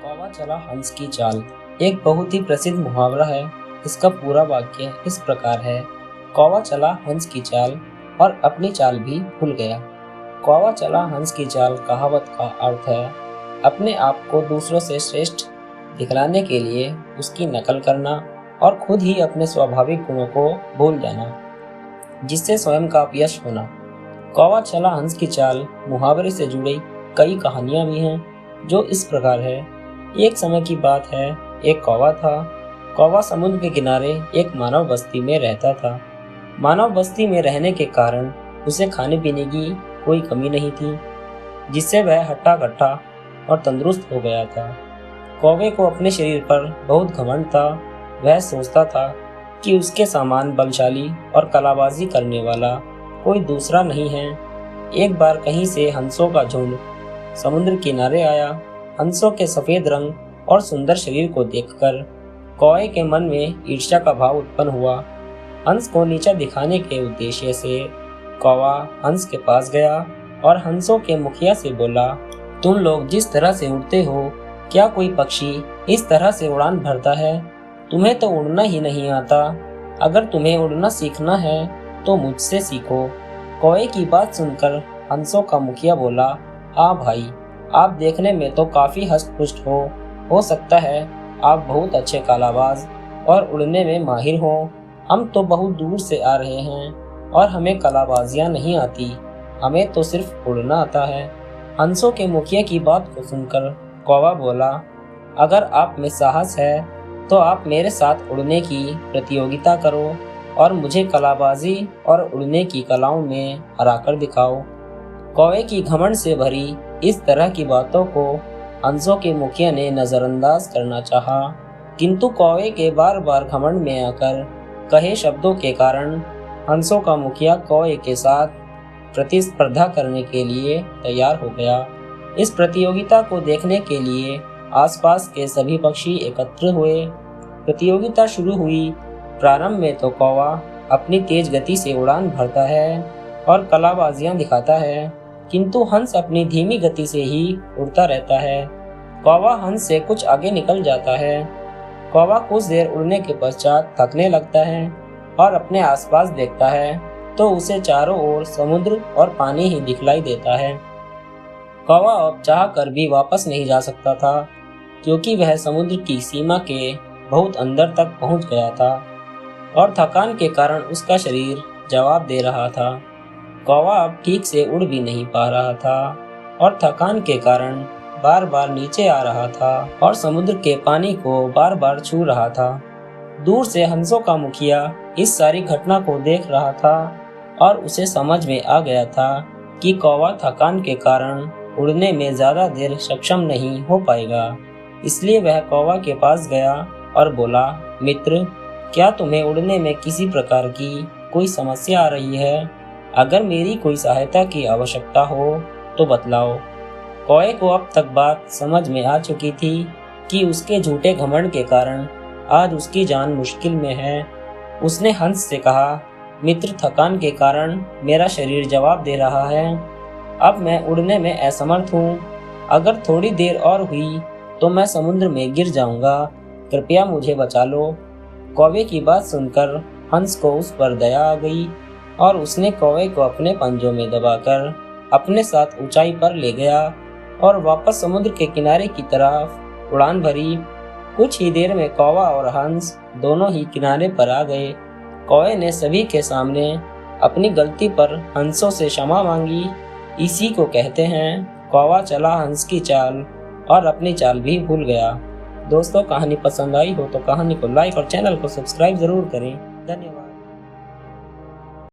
कौवा चला हंस की चाल एक बहुत ही प्रसिद्ध मुहावरा है। इसका पूरा वाक्य इस प्रकार है। कौवा चला हंस की चाल और अपनी चाल भी भूल गया। कौवा चला हंस की चाल कहावत का अर्थ है अपने आप को दूसरों से श्रेष्ठ दिखलाने के लिए उसकी नकल करना और खुद ही अपने स्वाभाविक गुणों को भूल जाना, जिससे स्वयं का अपयश होना। कौवा चला हंस की चाल मुहावरे से जुड़ी कई कहानियां भी हैं, जो इस प्रकार है। एक समय की बात है, एक कौवा था। कौवा समुद्र के किनारे एक मानव बस्ती में रहता था। मानव बस्ती में रहने के कारण उसे खाने पीने की कोई कमी नहीं थी, जिससे वह हट्टा कट्टा और तंदुरुस्त हो गया था। कौवे को अपने शरीर पर बहुत घमंड था। वह सोचता था कि उसके समान बलशाली और कलाबाजी करने वाला कोई दूसरा नहीं है। एक बार कहीं से हंसों का झुंड समुद्र किनारे आया। हंसों के सफेद रंग और सुंदर शरीर को देखकर कौवे के मन में ईर्ष्या का भाव उत्पन्न हुआ। हंस को नीचा दिखाने के उद्देश्य से कौवा हंस के पास गया और हंसों के मुखिया से बोला, तुम लोग जिस तरह से उड़ते हो, क्या कोई पक्षी इस तरह से उड़ान भरता है? तुम्हें तो उड़ना ही नहीं आता। अगर तुम्हें उड़ना सीखना है तो मुझसे सीखो। कौवे की बात सुनकर हंसों का मुखिया बोला, हाँ भाई, आप देखने में तो काफी हष्ट-पुष्ट हो सकता है आप बहुत अच्छे कलाबाज और उड़ने में माहिर हो। हम तो बहुत दूर से आ रहे हैं और हमें कलाबाजियां नहीं आती, हमें तो सिर्फ उड़ना आता है। हंसों के मुखिया की बात को सुनकर कौवा बोला, अगर आप में साहस है तो आप मेरे साथ उड़ने की प्रतियोगिता करो और मुझे कलाबाजी और उड़ने की कलाओं में हराकर दिखाओ। कौवे की घमंड से भरी इस तरह की बातों को हंसों के मुखिया ने नजरअंदाज करना चाहा, किंतु कौवे के बार बार घमंड में आकर कहे शब्दों के कारण हंसों का मुखिया कौवे के साथ प्रतिस्पर्धा करने के लिए तैयार हो गया। इस प्रतियोगिता को देखने के लिए आसपास के सभी पक्षी एकत्र हुए। प्रतियोगिता शुरू हुई। प्रारंभ में तो कौवा अपनी तेज गति से उड़ान भरता है और कलाबाजियां दिखाता है, किंतु हंस अपनी धीमी गति से ही उड़ता रहता है। कौवा हंस से कुछ आगे निकल जाता है। कौवा कुछ देर उड़ने के पश्चात थकने लगता है और अपने आसपास देखता है तो उसे चारों ओर समुद्र और पानी ही दिखलाई देता है। कौवा अब चाह कर भी वापस नहीं जा सकता था, क्योंकि वह समुद्र की सीमा के बहुत अंदर तक पहुंच गया था और थकान के कारण उसका शरीर जवाब दे रहा था। कौवा अब ठीक से उड़ भी नहीं पा रहा था और थकान के कारण बार बार नीचे आ रहा था और समुद्र के पानी को बार बार छू रहा था। दूर से हंसों का मुखिया इस सारी घटना को देख रहा था और उसे समझ में आ गया था कि कौवा थकान के कारण उड़ने में ज्यादा देर सक्षम नहीं हो पाएगा। इसलिए वह कौवा के पास गया और बोला, मित्र, क्या तुम्हें उड़ने में किसी प्रकार की कोई समस्या आ रही है? अगर मेरी कोई सहायता की आवश्यकता हो तो बतलाओ। कौवे को अब तक बात समझ में आ चुकी थी कि उसके झूठे घमंड के कारण आज उसकी जान मुश्किल में है। उसने हंस से कहा, मित्र, थकान के कारण मेरा शरीर जवाब दे रहा है। अब मैं उड़ने में असमर्थ हूँ। अगर थोड़ी देर और हुई तो मैं समुद्र में गिर जाऊंगा। कृपया मुझे बचा लो। कौवे की बात सुनकर हंस को उस पर दया आ गई और उसने कौवे को अपने पंजों में दबाकर अपने साथ ऊंचाई पर ले गया और वापस समुद्र के किनारे की तरफ उड़ान भरी। कुछ ही देर में कौवा और हंस दोनों ही किनारे पर आ गए। कौवे ने सभी के सामने अपनी गलती पर हंसों से क्षमा मांगी। इसी को कहते हैं कौवा चला हंस की चाल और अपनी चाल भी भूल गया। दोस्तों, कहानी पसंद आई हो तो कहानी को लाइक और चैनल को सब्सक्राइब जरूर करें। धन्यवाद।